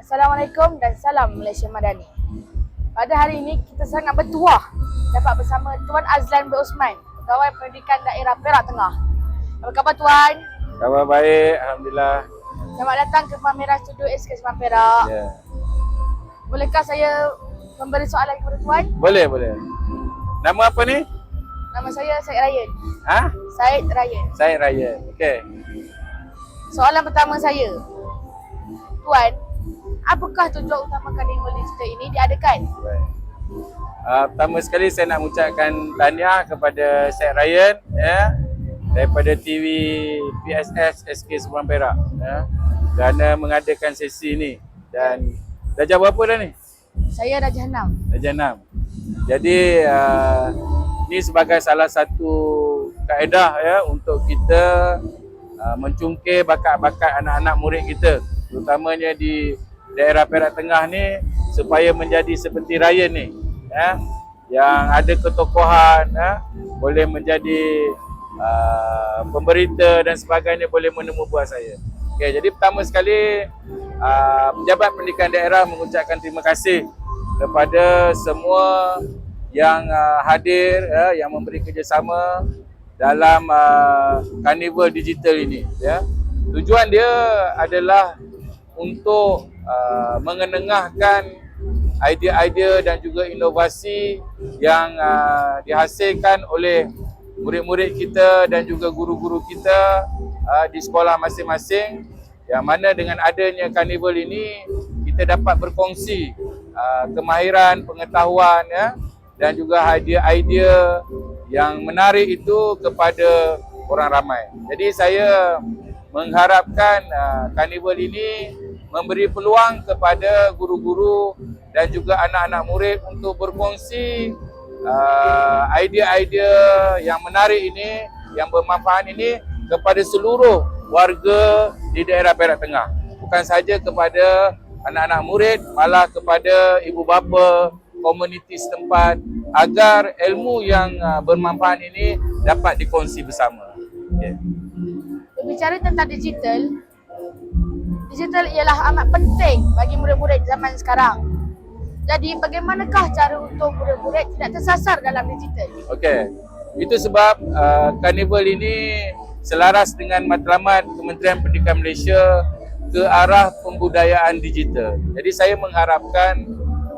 Assalamualaikum dan salam Malaysia Madani. Pada hari ini kita sangat bertuah dapat bersama Tuan Azlan bin Osman, Pegawai Pendidikan Daerah Perak Tengah. Apa khabar Tuan? Khabar baik, Alhamdulillah. Selamat datang ke Pameran Studio SK Semang Perak. Ya. Bolehkah saya memberi soalan kepada Tuan? Boleh. Nama apa ni? Nama saya Syed Ryan. Ha? Syed Ryan. Syed Ryan. Okey. Soalan pertama saya. Tuan, apakah tujuan utama Karnival Digital ini diadakan? Baik. Pertama sekali saya nak mengucapkan tahniah kepada Syed Ryan daripada TV PSS SK Semang Perak kerana mengadakan sesi ni. Dan darjah berapa dah ni? Saya Darjah 6. Darjah 6. Jadi ni sebagai salah satu kaedah untuk kita mencungkir bakat-bakat anak-anak murid kita, terutamanya di daerah Perak Tengah ni, supaya menjadi seperti Ryan ni yang ada ketokohan, boleh menjadi pemberita dan sebagainya, boleh menemu buah saya. Okay, jadi pertama sekali Pejabat Pendidikan Daerah mengucapkan terima kasih kepada semua yang hadir, yang memberi kerjasama dalam Karnival Digital ini. Tujuan dia adalah untuk mengenengahkan idea-idea dan juga inovasi yang dihasilkan oleh murid-murid kita dan juga guru-guru kita di sekolah masing-masing, yang mana dengan adanya Karnival ini kita dapat berkongsi kemahiran, pengetahuan dan juga idea-idea yang menarik itu kepada orang ramai. Jadi saya mengharapkan Karnival ini memberi peluang kepada guru-guru dan juga anak-anak murid untuk berkongsi idea-idea yang menarik ini, yang bermanfaat ini kepada seluruh warga di daerah Perak Tengah. Bukan saja kepada anak-anak murid, malah kepada ibu bapa, komuniti setempat, agar ilmu yang bermanfaat ini dapat dikongsi bersama. Okay. Berbicara tentang digital ialah amat penting bagi murid-murid zaman sekarang. Jadi bagaimanakah cara untuk murid-murid tidak tersasar dalam digital? Okey. Itu sebab Karnival ini selaras dengan matlamat Kementerian Pendidikan Malaysia ke arah pembudayaan digital. Jadi saya mengharapkan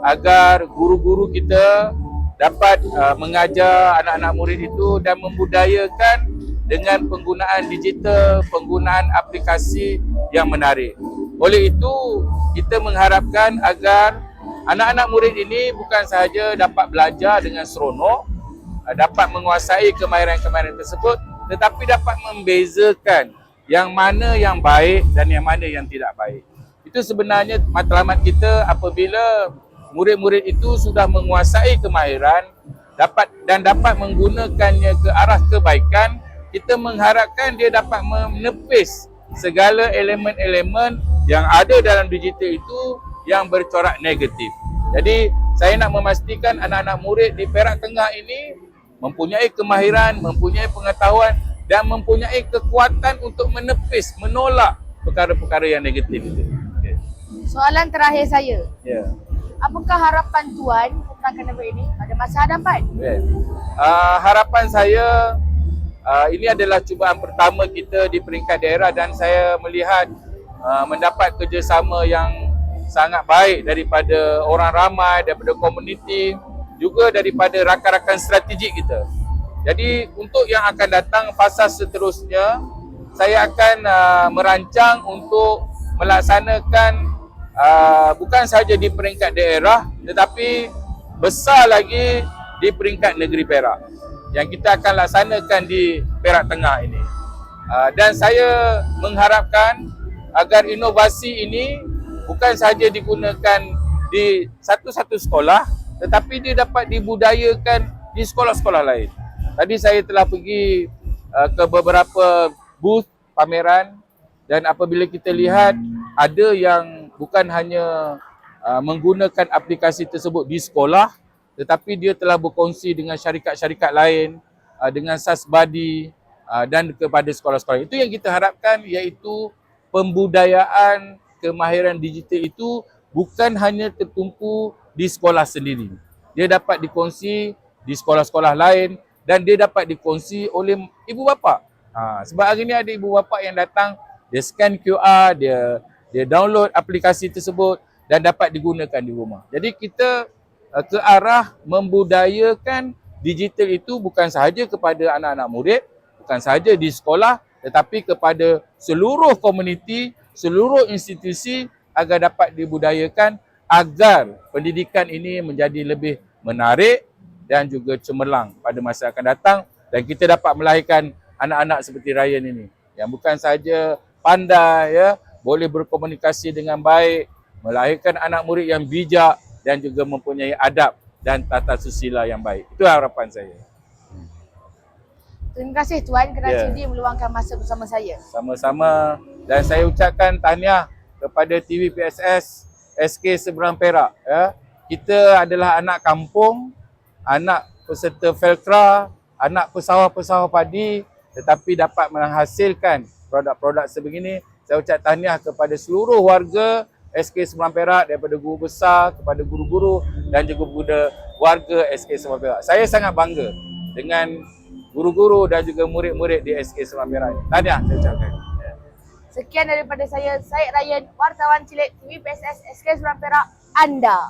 agar guru-guru kita dapat mengajar anak-anak murid itu dan membudayakan dengan penggunaan digital, penggunaan aplikasi yang menarik. Oleh itu, kita mengharapkan agar anak-anak murid ini bukan sahaja dapat belajar dengan seronok, dapat menguasai kemahiran-kemahiran tersebut, tetapi dapat membezakan yang mana yang baik dan yang mana yang tidak baik. Itu sebenarnya matlamat kita. Apabila murid-murid itu sudah menguasai kemahiran dapat menggunakannya ke arah kebaikan, kita mengharapkan dia dapat menepis segala elemen-elemen yang ada dalam digital itu yang bercorak negatif. Jadi saya nak memastikan anak-anak murid di Perak Tengah ini mempunyai kemahiran, mempunyai pengetahuan dan mempunyai kekuatan untuk menepis, menolak perkara-perkara yang negatif itu. Okay. Soalan terakhir saya. Ya. Apakah harapan Tuan tentang Karnival ini pada masa hadapan? Okay. Harapan saya, ini adalah cubaan pertama kita di peringkat daerah, dan saya melihat mendapat kerjasama yang sangat baik daripada orang ramai, daripada komuniti, juga daripada rakan-rakan strategik kita. Jadi untuk yang akan datang fasa seterusnya, saya akan merancang untuk melaksanakan bukan sahaja di peringkat daerah, tetapi besar lagi di peringkat negeri Perak yang kita akan laksanakan di Perak Tengah ini. Dan saya mengharapkan agar inovasi ini bukan sahaja digunakan di satu-satu sekolah, tetapi dia dapat dibudayakan di sekolah-sekolah lain. Tadi saya telah pergi ke beberapa booth pameran, dan apabila kita lihat ada yang bukan hanya menggunakan aplikasi tersebut di sekolah, tetapi dia telah berkongsi dengan syarikat-syarikat lain, dengan SASBADI dan kepada sekolah-sekolah. Itu yang kita harapkan, iaitu pembudayaan kemahiran digital itu bukan hanya tertumpu di sekolah sendiri. Dia dapat dikongsi di sekolah-sekolah lain dan dia dapat dikongsi oleh ibu bapa. Sebab hari ni ada ibu bapa yang datang, dia scan QR, dia download aplikasi tersebut dan dapat digunakan di rumah. Jadi kita ke arah membudayakan digital itu bukan sahaja kepada anak-anak murid, bukan sahaja di sekolah, tetapi kepada seluruh komuniti, seluruh institusi agar dapat dibudayakan agar pendidikan ini menjadi lebih menarik dan juga cemerlang pada masa akan datang dan kita dapat melahirkan anak-anak seperti Ryan ini yang bukan sahaja pandai, ya, boleh berkomunikasi dengan baik, melahirkan anak murid yang bijak dan juga mempunyai adab dan tata susila yang baik. Itu harapan saya. Terima kasih Tuan kerana Ya. sudi meluangkan masa bersama saya. Sama-sama, dan saya ucapkan tahniah kepada TV PSS SK Seberang Perak, ya. Kita adalah anak kampung, anak peserta Feltra, anak pesawah-pesawah padi tetapi dapat menghasilkan produk-produk sebegini. Saya ucap tahniah kepada seluruh warga SK Seberang Perak, daripada guru besar kepada guru-guru dan juga kepada warga SK Seberang Perak. Saya sangat bangga dengan guru-guru dan juga murid-murid di SK Seberang Perak ini. Tahniah saya ucapkan. Sekian daripada saya, Syed Ryan, wartawan cilik TV PSS SK Seberang Perak, anda.